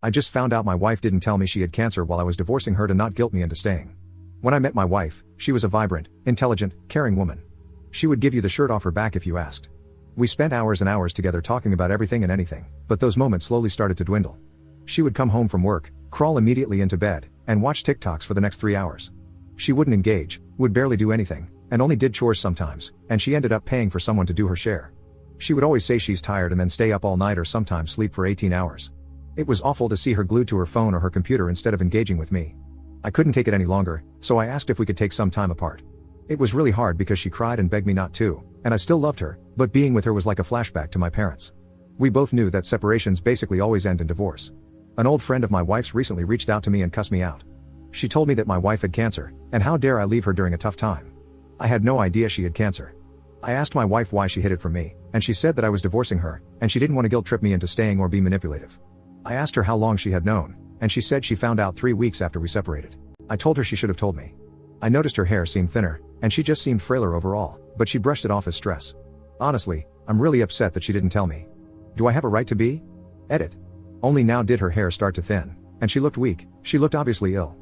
I just found out my wife didn't tell me she had cancer while I was divorcing her to not guilt me into staying. When I met my wife, she was a vibrant, intelligent, caring woman. She would give you the shirt off her back if you asked. We spent hours and hours together talking about everything and anything, but those moments slowly started to dwindle. She would come home from work, crawl immediately into bed, and watch TikToks for the next 3 hours. She wouldn't engage, would barely do anything, and only did chores sometimes, and she ended up paying for someone to do her share. She would always say she's tired and then stay up all night or sometimes sleep for 18 hours. It was awful to see her glued to her phone or her computer instead of engaging with me. I couldn't take it any longer, so I asked if we could take some time apart. It was really hard because she cried and begged me not to, and I still loved her, but being with her was like a flashback to my parents. We both knew that separations basically always end in divorce. An old friend of my wife's recently reached out to me and cussed me out. She told me that my wife had cancer, and how dare I leave her during a tough time. I had no idea she had cancer. I asked my wife why she hid it from me, and she said that I was divorcing her, and she didn't want to guilt trip me into staying or be manipulative. I asked her how long she had known, and she said she found out 3 weeks after we separated. I told her she should have told me. I noticed her hair seemed thinner, and she just seemed frailer overall, but she brushed it off as stress. Honestly, I'm really upset that she didn't tell me. Do I have a right to be? Edit. Only now did her hair start to thin, and she looked weak. She looked obviously ill.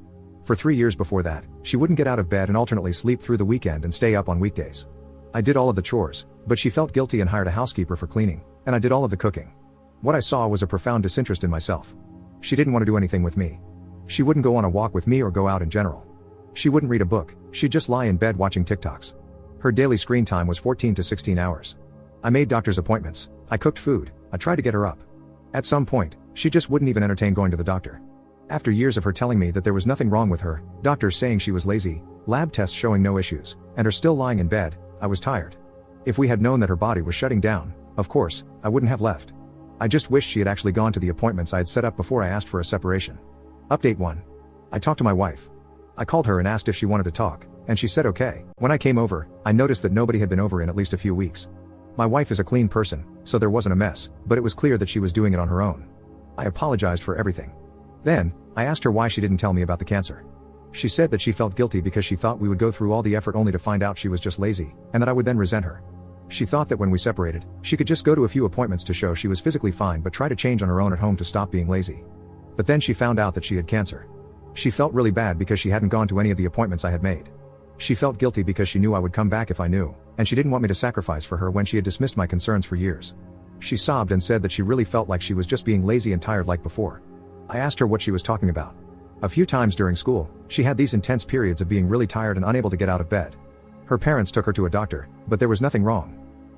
For 3 years before that, she wouldn't get out of bed and alternately sleep through the weekend and stay up on weekdays. I did all of the chores, but she felt guilty and hired a housekeeper for cleaning, and I did all of the cooking. What I saw was a profound disinterest in myself. She didn't want to do anything with me. She wouldn't go on a walk with me or go out in general. She wouldn't read a book, she'd just lie in bed watching TikToks. Her daily screen time was 14 to 16 hours. I made doctor's appointments, I cooked food, I tried to get her up. At some point, she just wouldn't even entertain going to the doctor. After years of her telling me that there was nothing wrong with her, doctors saying she was lazy, lab tests showing no issues, and her still lying in bed, I was tired. If we had known that her body was shutting down, of course, I wouldn't have left. I just wished she had actually gone to the appointments I had set up before I asked for a separation. Update 1. I talked to my wife. I called her and asked if she wanted to talk, and she said okay. When I came over, I noticed that nobody had been over in at least a few weeks. My wife is a clean person, so there wasn't a mess, but it was clear that she was doing it on her own. I apologized for everything. Then, I asked her why she didn't tell me about the cancer. She said that she felt guilty because she thought we would go through all the effort only to find out she was just lazy, and that I would then resent her. She thought that when we separated, she could just go to a few appointments to show she was physically fine but try to change on her own at home to stop being lazy. But then she found out that she had cancer. She felt really bad because she hadn't gone to any of the appointments I had made. She felt guilty because she knew I would come back if I knew, and she didn't want me to sacrifice for her when she had dismissed my concerns for years. She sobbed and said that she really felt like she was just being lazy and tired like before. I asked her what she was talking about. A few times during school, she had these intense periods of being really tired and unable to get out of bed. Her parents took her to a doctor, but there was nothing wrong.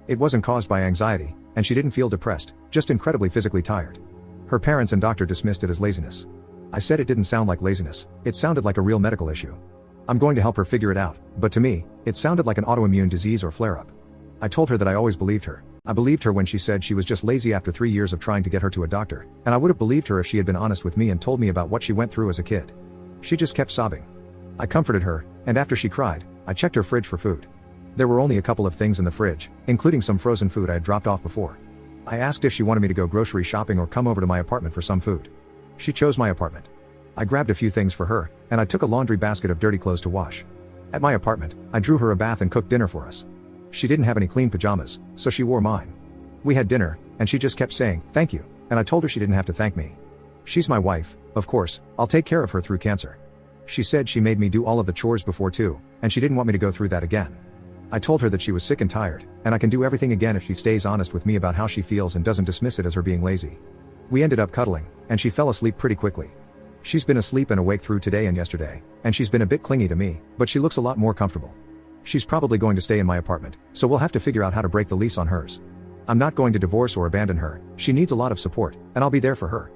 It wasn't caused by anxiety, and she didn't feel depressed, just incredibly physically tired. Her parents and doctor dismissed it as laziness. I said it didn't sound like laziness, it sounded like a real medical issue. I'm going to help her figure it out, but to me, it sounded like an autoimmune disease or flare-up. I told her that I always believed her. I believed her when she said she was just lazy after 3 years of trying to get her to a doctor, and I would have believed her if she had been honest with me and told me about what she went through as a kid. She just kept sobbing. I comforted her, and after she cried, I checked her fridge for food. There were only a couple of things in the fridge, including some frozen food I had dropped off before. I asked if she wanted me to go grocery shopping or come over to my apartment for some food. She chose my apartment. I grabbed a few things for her, and I took a laundry basket of dirty clothes to wash. At my apartment, I drew her a bath and cooked dinner for us. She didn't have any clean pajamas, so she wore mine. We had dinner, and she just kept saying, "Thank you," and I told her she didn't have to thank me. She's my wife, of course, I'll take care of her through cancer. She said she made me do all of the chores before too, and she didn't want me to go through that again. I told her that she was sick and tired, and I can do everything again if she stays honest with me about how she feels and doesn't dismiss it as her being lazy. We ended up cuddling, and she fell asleep pretty quickly. She's been asleep and awake through today and yesterday, and she's been a bit clingy to me, but she looks a lot more comfortable. She's probably going to stay in my apartment, so we'll have to figure out how to break the lease on hers. I'm not going to divorce or abandon her, she needs a lot of support, and I'll be there for her.